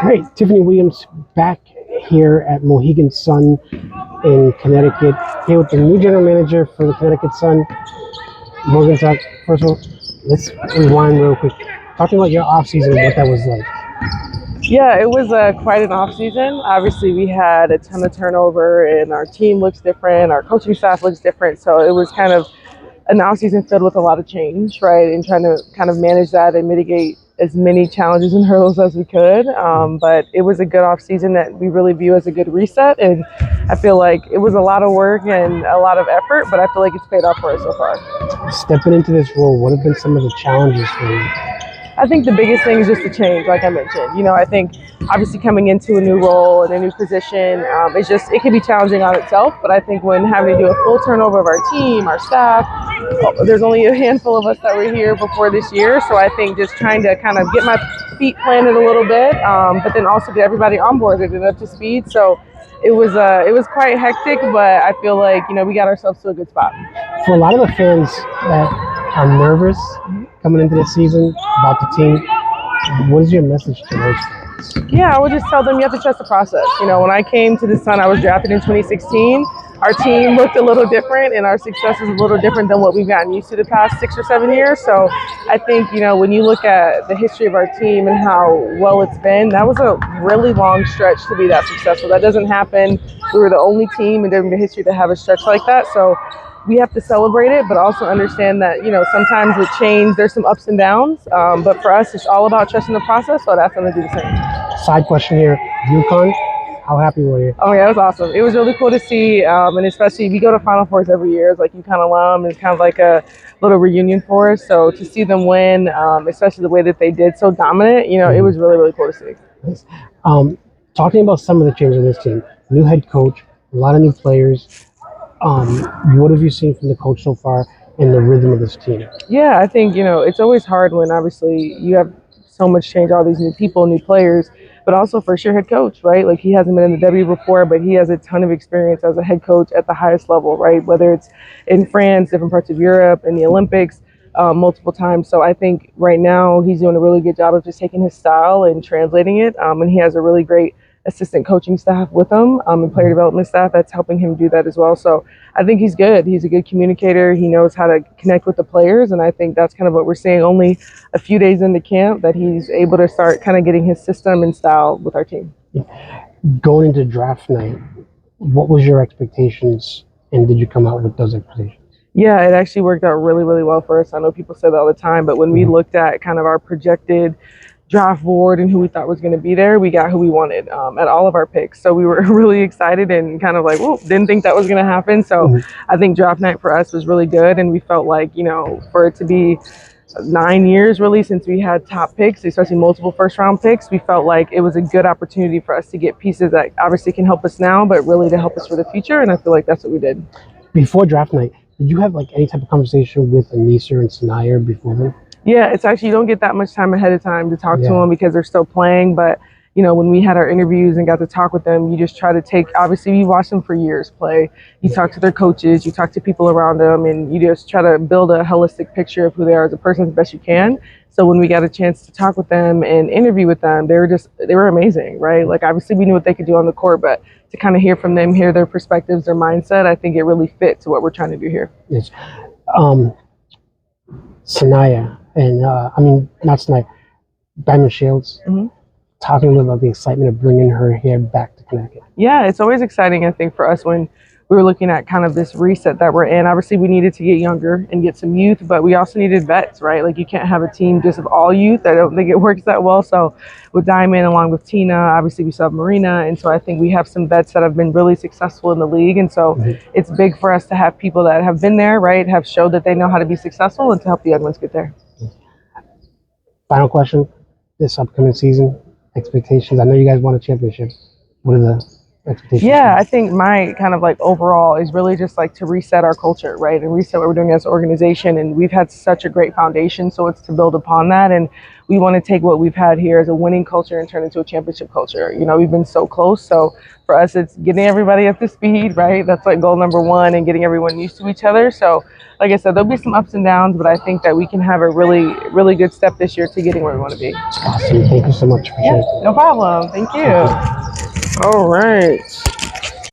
Great. Tiffany Williams back here at Mohegan Sun in Connecticut, here with the new general manager for the Connecticut Sun, Morgan Tuck. First of all, let's rewind real quick. Talking about your off season and what that was like. Yeah, it was quite an off season. Obviously, we had a ton of turnover, and our team looks different. Our coaching staff looks different. So it was kind of an off season filled with a lot of change, right? And trying to kind of manage that and mitigate as many challenges and hurdles as we could. But it was a good off season that we really view as a good reset, and I feel like it was a lot of work and a lot of effort, but I feel like it's paid off for us so far. Stepping into this role, what have been some of the challenges for you? I think the biggest thing is just the change, like I mentioned. I think obviously coming into a new role and a new position, it can be challenging on itself. But I think when having to do a full turnover of our team, our staff, there's only a handful of us that were here before this year. So I think just trying to kind of get my feet planted a little bit, but then also get everybody onboarded and up to speed. So it was quite hectic, but I feel like we got ourselves to a good spot. For a lot of the fans that are nervous coming into the season about the team, what is your message to those fans? Yeah, I would just tell them you have to trust the process. When I came to the Sun, I was drafted in 2016. Our team looked a little different, and our success is a little different than what we've gotten used to the past 6 or 7 years. So I think, when you look at the history of our team and how well it's been, that was a really long stretch to be that successful. That doesn't happen. We were the only team in the history to have a stretch like that. So we have to celebrate it, but also understand that, sometimes with change, there's some ups and downs. But for us, it's all about trusting the process. So I'd ask them to do the same. Side question here, UConn, how happy were you? Oh, yeah, it was awesome. It was really cool to see. And especially, we go to Final Fours every year. It's like UConn alum. It's kind of like a little reunion for us. So to see them win, especially the way that they did, so dominant, it was really, really cool to see. Nice. Talking about some of the changes on this team, new head coach, a lot of new players. What have you seen from the coach so far and the rhythm of this team? Yeah, I think, it's always hard when obviously you have so much change, all these new people, new players, but also first year head coach, right? Like he hasn't been in the W before, but he has a ton of experience as a head coach at the highest level, right? Whether it's in France, different parts of Europe, in the Olympics, multiple times. So I think right now he's doing a really good job of just taking his style and translating it. And he has a really great assistant coaching staff with him and player development staff that's helping him do that as well. So I think he's good. He's a good communicator. He knows how to connect with the players. And I think that's kind of what we're seeing only a few days into camp, that he's able to start kind of getting his system and style with our team. Going into draft night, what was your expectations and did you come out with those expectations? Yeah, it actually worked out really, really well for us. I know people say that all the time, but when we looked at kind of our projected draft board and who we thought was going to be there, we got who we wanted at all of our picks. So we were really excited and kind of like, whoa, didn't think that was going to happen. So I think draft night for us was really good. And we felt like, for it to be 9 years really since we had top picks, especially multiple first round picks, we felt like it was a good opportunity for us to get pieces that obviously can help us now, but really to help us for the future. And I feel like that's what we did. Before draft night, did you have like any type of conversation with Anisar and Sanaya before then? Yeah, it's actually, you don't get that much time ahead of time to talk to them because they're still playing. But, when we had our interviews and got to talk with them, you just try to obviously, you watch them for years play. You talk to their coaches, you talk to people around them, and you just try to build a holistic picture of who they are as a person as best you can. So when we got a chance to talk with them and interview with them, they were amazing, right? Like, obviously, we knew what they could do on the court, but to kind of hear from them, hear their perspectives, their mindset, I think it really fit to what we're trying to do here. Yes. Sanaya, and not Sanaya, Diamond Shields, talking a little about the excitement of bringing her here back to Connecticut. Yeah, it's always exciting, I think, for us when we were looking at kind of this reset that we're in. Obviously, we needed to get younger and get some youth, but we also needed vets, right? Like, you can't have a team just of all youth. I don't think it works that well. So with Diamond, along with Tina, obviously we still have Marina. And so I think we have some vets that have been really successful in the league. And so it's big for us to have people that have been there, right, have showed that they know how to be successful, and to help the young ones get there. Final question, this upcoming season, expectations. I know you guys won a championship. What are the expectations? Yeah, I think my kind of like overall is really just like to reset our culture, right? And reset what we're doing as an organization. And we've had such a great foundation. So it's to build upon that. And we want to take what we've had here as a winning culture and turn it into a championship culture. You know, we've been so close. So for us, it's getting everybody up to speed, right? That's like goal number one, and getting everyone used to each other. So, like I said, there'll be some ups and downs, but I think that we can have a really, really good step this year to getting where we want to be. Awesome. Thank you so much. Appreciate Yeah, it. no problem. Thank you. Thank you. All right.